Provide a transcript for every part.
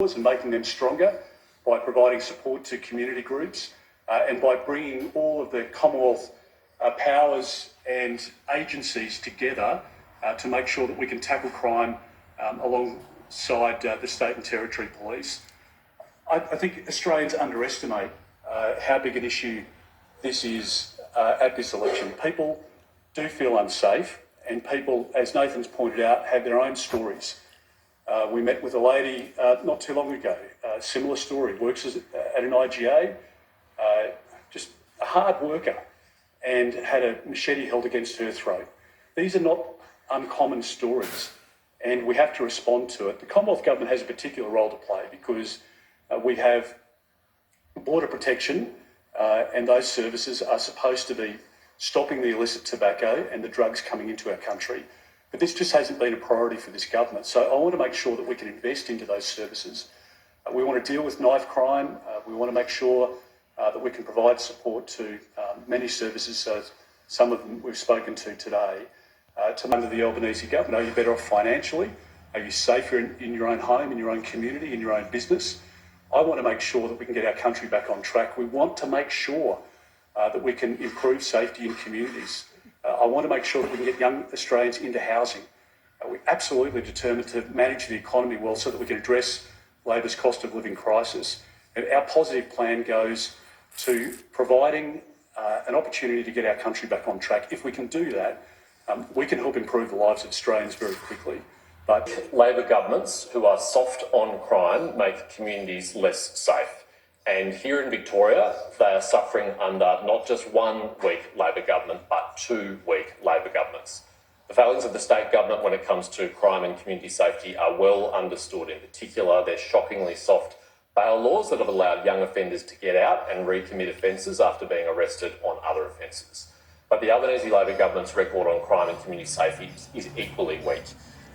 and making them stronger by providing support to community groups and by bringing all of the Commonwealth powers and agencies together to make sure that we can tackle crime alongside the state and territory police. I think Australians underestimate how big an issue this is at this election. People do feel unsafe, and people, as Nathan's pointed out, have their own stories. We met with a lady not too long ago, similar story, works at an IGA, just a hard worker, and had a machete held against her throat. These are not uncommon stories, and we have to respond to it. The Commonwealth Government has a particular role to play because we have border protection, and those services are supposed to be stopping the illicit tobacco and the drugs coming into our country. But this just hasn't been a priority for this government. So I want to make sure that we can invest into those services. We want to deal with knife crime. We want to make sure that we can provide support to many services, some of them we've spoken to today, under the Albanese government. Are you better off financially? Are you safer in your own home, in your own community, in your own business? I want to make sure that we can get our country back on track. We want to make sure that we can improve safety in communities. I want to make sure that we can get young Australians into housing. We're absolutely determined to manage the economy well so that we can address Labor's cost of living crisis. And our positive plan goes to providing an opportunity to get our country back on track. If we can do that, we can help improve the lives of Australians very quickly. But Labor governments who are soft on crime make communities less safe. And here in Victoria, they are suffering under not just one weak Labor government, but 2 weak Labor governments. The failings of the state government when it comes to crime and community safety are well understood. In particular, their shockingly soft bail laws that have allowed young offenders to get out and recommit offences after being arrested on other offences. But the Albanese Labor government's record on crime and community safety is equally weak.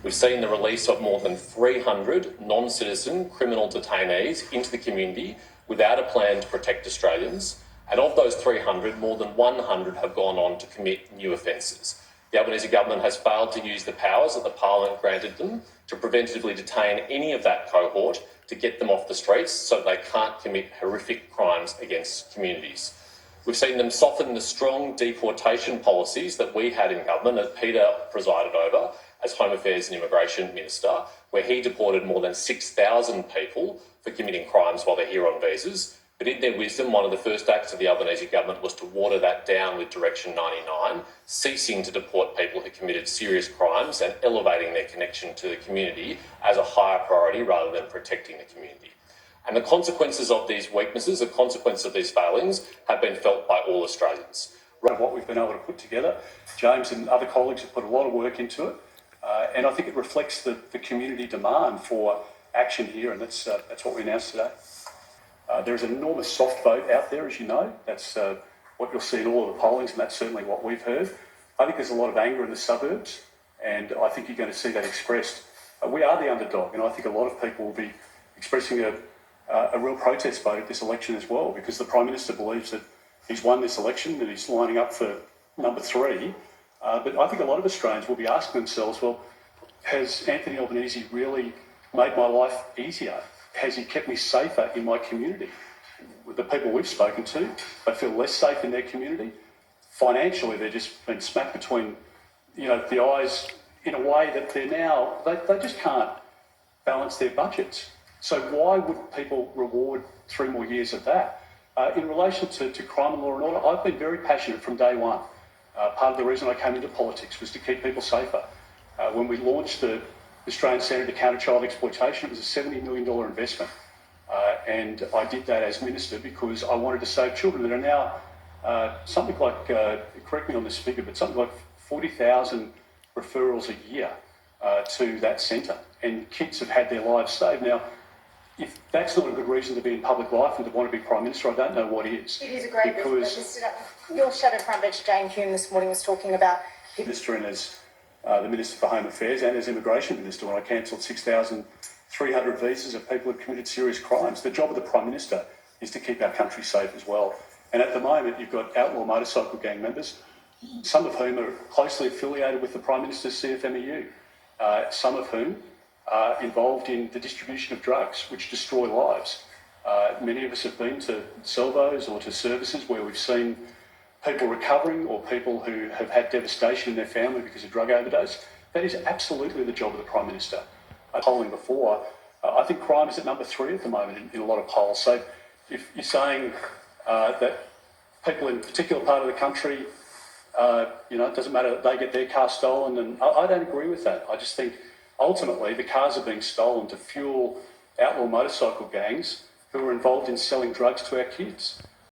We've seen the release of more than 300 non-citizen criminal detainees into the community without a plan to protect Australians, and of those 300, more than 100 have gone on to commit new offences. The Albanese government has failed to use the powers that the Parliament granted them to preventatively detain any of that cohort to get them off the streets so they can't commit horrific crimes against communities. We've seen them soften the strong deportation policies that we had in government that Peter presided over as Home Affairs and Immigration Minister, where he deported more than 6,000 people for committing crimes while they're here on visas. But in their wisdom, one of the first acts of the Albanese government was to water that down with Direction 99, ceasing to deport people who committed serious crimes and elevating their connection to the community as a higher priority rather than protecting the community. And the consequences of these weaknesses, the consequences of these failings, have been felt by all Australians. What we've been able to put together, James and other colleagues have put a lot of work into it, and I think it reflects the community demand for action here, and that's what we announced today. There is an enormous soft vote out there, as you know. That's what you'll see in all of the pollings, and that's certainly what we've heard. I think there's a lot of anger in the suburbs, and I think you're going to see that expressed. We are the underdog, and I think a lot of people will be expressing a real protest vote at this election as well, because the Prime Minister believes that he's won this election, that he's lining up for number 3. But I think a lot of Australians will be asking themselves, well, has Anthony Albanese really made my life easier? Has he kept me safer in my community? The people we've spoken to, they feel less safe in their community. Financially, they've just been smacked between, the eyes in a way that they're now, they just can't balance their budgets. So why would people reward 3 more years of that? In relation to crime and law and order, I've been very passionate from day one. Part of the reason I came into politics was to keep people safer. When we launched the Australian Centre to Counter Child Exploitation, it was a $70 million investment. And I did that as Minister because I wanted to save children. There are now something like, correct me on this figure, but something like 40,000 referrals a year to that centre. And kids have had their lives saved. Now, if that's not a good reason to be in public life and to want to be Prime Minister, I don't know what is. It is a great reason. Your Shadow Prime Minister Jane Hume this morning was talking about... Minister and as the Minister for Home Affairs and as Immigration Minister when I cancelled 6,300 visas of people who committed serious crimes. The job of the Prime Minister is to keep our country safe as well. And at the moment, you've got outlaw motorcycle gang members, some of whom are closely affiliated with the Prime Minister's CFMEU, some of whom involved in the distribution of drugs, which destroy lives. Many of us have been to salvos or to services where we've seen people recovering or people who have had devastation in their family because of drug overdose. That is absolutely the job of the Prime Minister. Polling before, I think crime is at number 3 at the moment in a lot of polls. So if you're saying that people in a particular part of the country, it doesn't matter that they get their car stolen, and I don't agree with that. I just think ultimately the cars are being stolen to fuel outlaw motorcycle gangs who are involved in selling drugs to our kids.